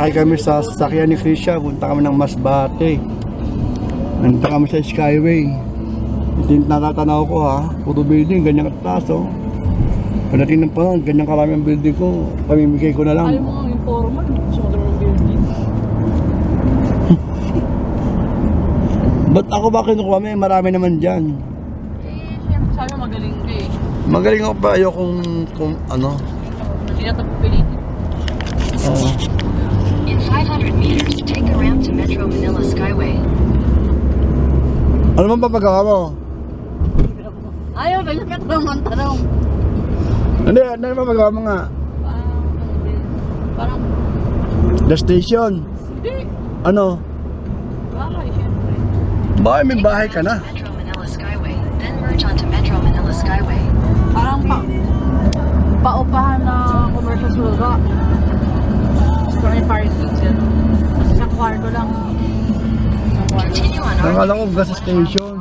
Sakay kami sa sasakyan ni Krisha, punta kami ng Masbate. Nandito kami sa Skyway. Ito natatanaw ko ha, puro building, ganyan kataas oh. Pagdating ng panahon, ganyan karami ang building ko, pamimigay ko na lang. Ayaw mo ang informal, sumunod ng building. Ba't ako ba kinukuha? May marami naman dyan. Sabi magaling ka eh. Magaling ako pa, ayaw kung ano. Hindi na pagpilitin. Oo. In 500 meters, take a route to Metro Manila Skyway. Ano man papagawa mo? Ayaw, ganyan ka tanong. Hindi, ano man papagawa mo nga? Parang, The station. hindi. Ano? Bahay, syempre. Bakit may bahay ka na? Metro Manila Skyway, then merge onto Metro Manila Skyway. Parang paupahan na commercial suga. Gusto may parking dyan. Tapos isang kwarto lang. Isang kwarto. Continue on Nakala ko Arlington gas station.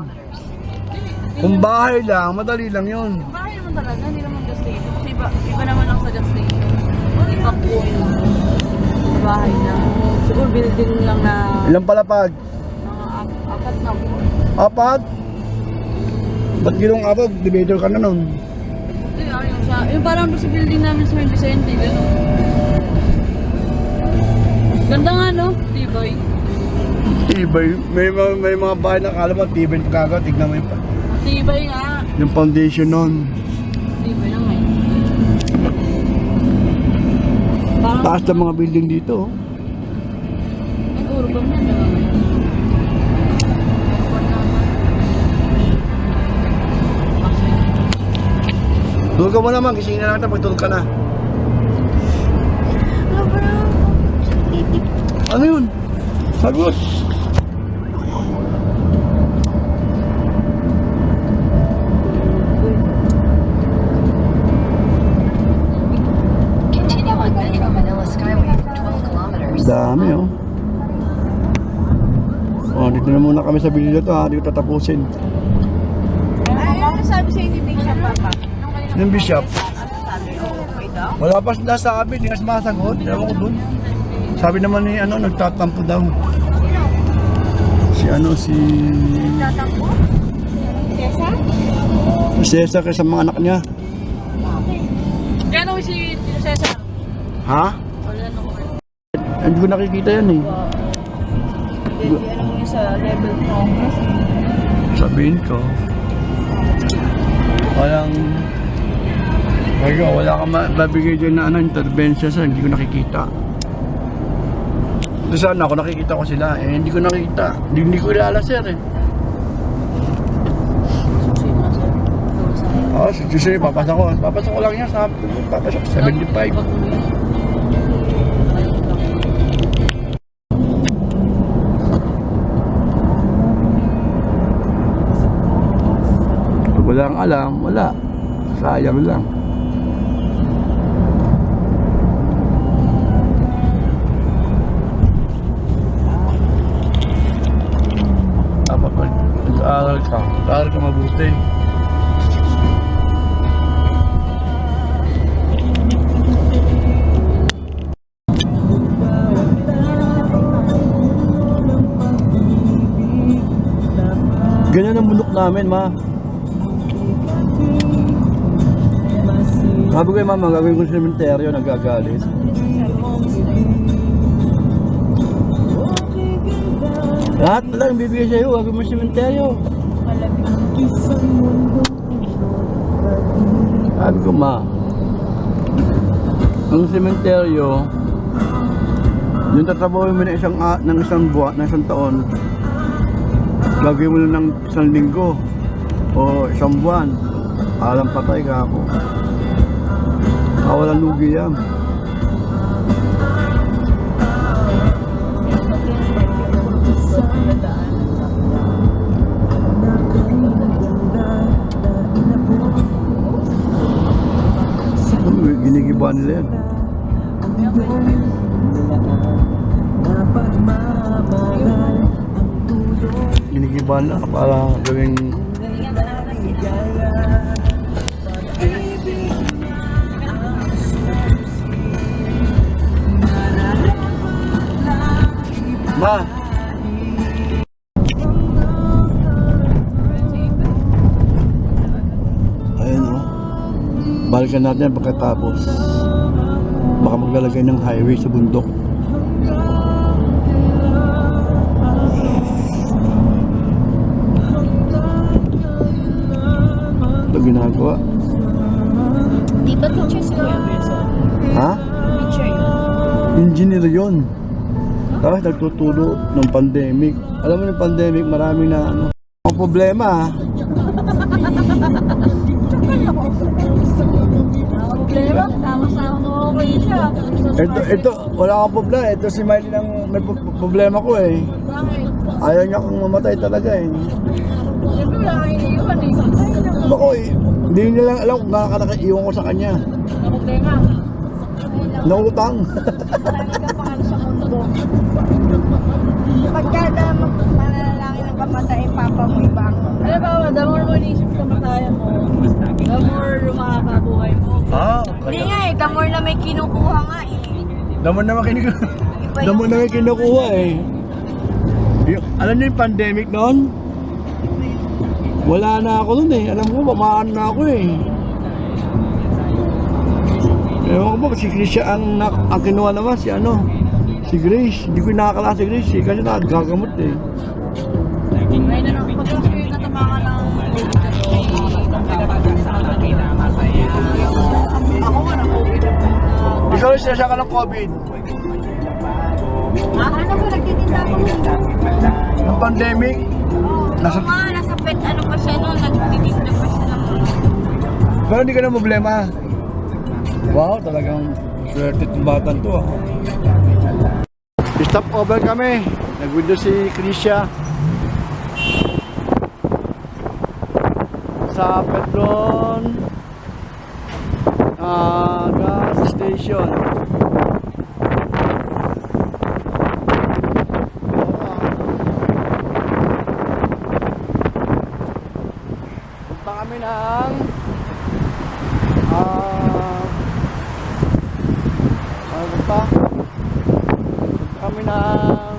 Kung bahay lang, madali lang yun. Bahay naman talaga, hindi naman gas station. Kasi iba naman ang sa gas station. Ibang buhay lang. Sa bahay na. Siguro building lang na Ilang palapag? mga apat na buhay. Apat? Ba't ginong apat? Debater ka na nun. Yung parang sa building namin sa San Vicente, gano'n. Ganda nga, no? Tibay. Tibay. May mga bahay na kala mo, tibay pa kagad. Tignan mo yung, Tibay nga. yung foundation nun. Tibay na nga eh. Parang, Taas ng mga building dito. Oh. ay, urban na naman. Tulog ka mo naman, gisingin na lang kita pag tulog ka na. Ano yun? Sagot! Continue on Metro Manila Skyway for 12 kilometers. Dami oh. Oh, dito na muna kami sa bilila to ha, dito tatapusin. Ay, ano sabi sa inyo, Bishop, Papa? Yung Bishop, Ano sabi? Okay daw? wala pa sila sabi, di nga sumasagot. Ewan ko dun. Sabi naman ni ano, nagtatampo daw. Si ano, si... Tatampo? Tessa? Si Cesar kaysa mga anak niya. Kaya naman si Tito Cesar. Ha? Wala na ko. Hindi ko nakikita yan eh. Hindi, ano mo yun sa level Congress. Sabihin ko. Walang... wala kang mabigay dyan na ano, intervention sa hindi ko nakikita. Ito sana ako nakikita ko sila eh, hindi ko nakita. Hindi ko ilala sir eh. Susi na sir. Oh, si Jose, papasok ko. Papasok ko lang yan sa papasok 75. Pag wala kang alam, wala. Sayang lang. Dapat mag-aaral ka. Mag-aaral ka mabuti. Ganyan ang bundok namin, ma. Sabi ko yung mama, gagawin ko sa sementeryo, nagagalit. Lahat na lang bibigay sa'yo, gagawin mo sa sementeryo. Sabi ko, ma, ang sementeryo, yung tatrabaho mo ng isang buwan, ng isang taon, gagawin mo lang ng isang linggo o isang buwan, alam patay ka ako. Walang lugi yan. Ginigiba nila yan. Ginigiba nila para gawing Ma, ayun o. Balikan natin pagkatapos. Baka maglalagay ng highway sa bundok. Ito ginagawa. Di ba teacher si Kuya Wilson? Ha? Teacher yun. Engineer yun. Tapos nagtuturo ng pandemic. Alam mo ng pandemic, marami na ano. Ang problema, Problema, tama-sama mo okay siya. ito, wala akong problema. Ito si Miley ang may problema ko eh. Bakit? Ayaw niya akong mamatay talaga eh. Siyempre wala kang iniiwan eh. Bako eh, hindi niya lang alam kung nakakaiwan ko sa kanya. Ang problema. Nautang. Marami ka pa sa mundo. Pagkada mananalangin ng kamatay, papa mo ibang. Alam ba, the more mo inisip sa matayan mo, the more makakabuhay mo. Ah, Hindi nga eh, the more na may kinukuha nga eh. Damo naman kinukuha eh. Alam niyo yung pandemic noon? Wala na ako nun eh. Alam ko, pamaan na ako eh. Ewan ko ba, si Grace ang kinuha naman, si ano? Si Grace. Hindi ko nakakala si Grace eh, kasi nakagagamot eh. Ngayon na lang, pag kayo natamaan ng COVID na to, ako nga na COVID na po. Ikaw rin siya ka ng COVID. Ano ba nagtitinda ko? Ng pandemic. Nasa, Nasa pet, ano pa siya no? Nagtitinda pa siya ng pero hindi ka na problema. Wow, talagang swerte itong batang to ah. Stop over kami. Nag-window si Krisha sa Petron gas station. Punta kami ng ano pa? Punta kami ng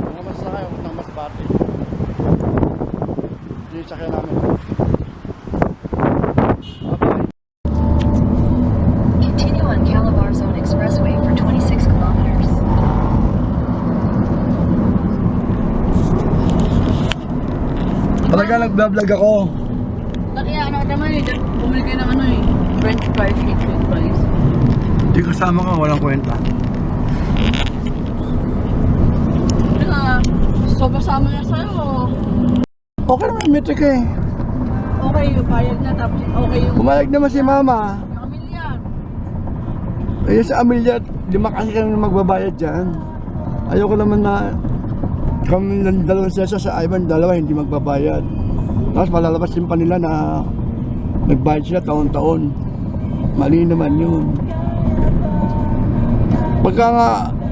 mga masakay, puntang Masbate. Yung sakyan namin. Bye-bye. Continue on Calabarzon Expressway for 26 kilometers. Talaga nag-vlog ako. Kaya ano naman eh, bumili kayo ng ano eh, French fries, French fries. Hindi kasama ka, walang kwenta. Kaya, so basama na sa'yo. Okay naman, metric eh. Okay yung payag na, tapos okay yung Pumayag naman si mama. pamilya. Eh sa Amelia, lima kasi kami magbabayad dyan. Ayoko naman na kami ng dalawang sesa sa Ivan, dalawa hindi magbabayad. Tapos malalabas din pa nila na nagbayad sila taon-taon. Mali naman yun. Pagka nga,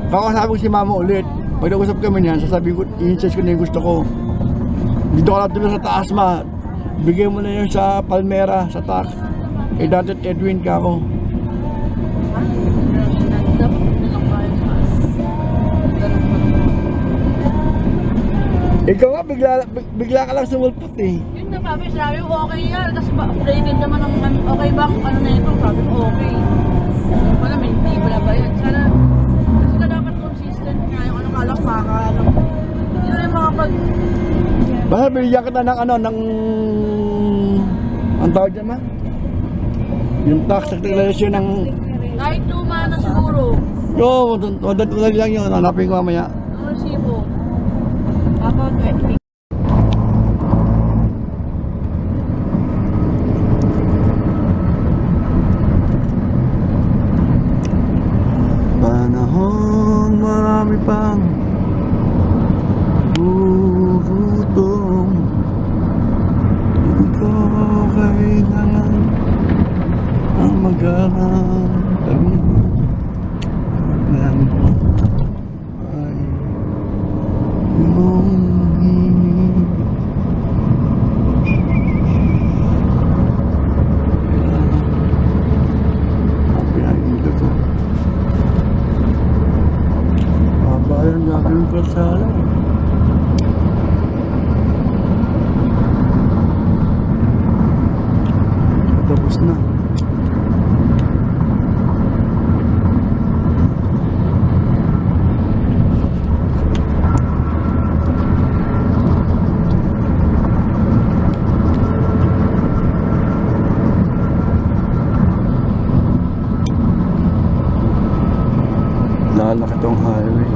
kakasabi ko si mama ulit, pag nag-usap kami niyan, sasabihin ko, i-insist ko na yung gusto ko. Dito ka lang tuloy sa taas ma, bigay mo na yun sa Palmera, sa tax. Eh dati Edwin ka ako. Ikaw nga, bigla ka lang sumulpot eh. Yun na sabi okay yan. Tapos updated naman ng okay ba kung ano na ito. Sabi ko okay. Wala, may hindi ko na ba yan. Sana, kasi ka dapat consistent nga yung ano kalas makakalam. Hindi na yung makapag... Basta bigyan kita ng ano, ng... Ang tawag dyan ma? Yung tax declaration ng... Kahit luma na siguro. Yo, madali lang yun, hanapin ko mamaya. Ang resibo. Tapos, Panahon marami pang gugutom. Di ko kailangan ang magandang ay yung pinahintay ko. Yung kalsada. Tapos na. Lalaki tong highway.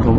Ito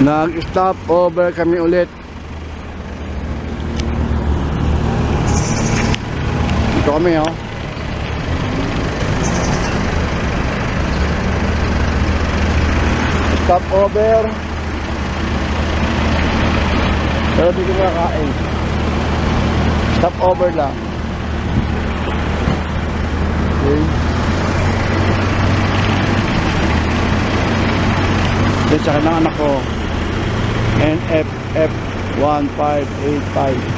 Nag-stop over kami ulit. Ito kami, oh. Stop over. Pero di ko nakakain. Stop over lang. Okay. Then sa akin ng anak ko, NFF 1585.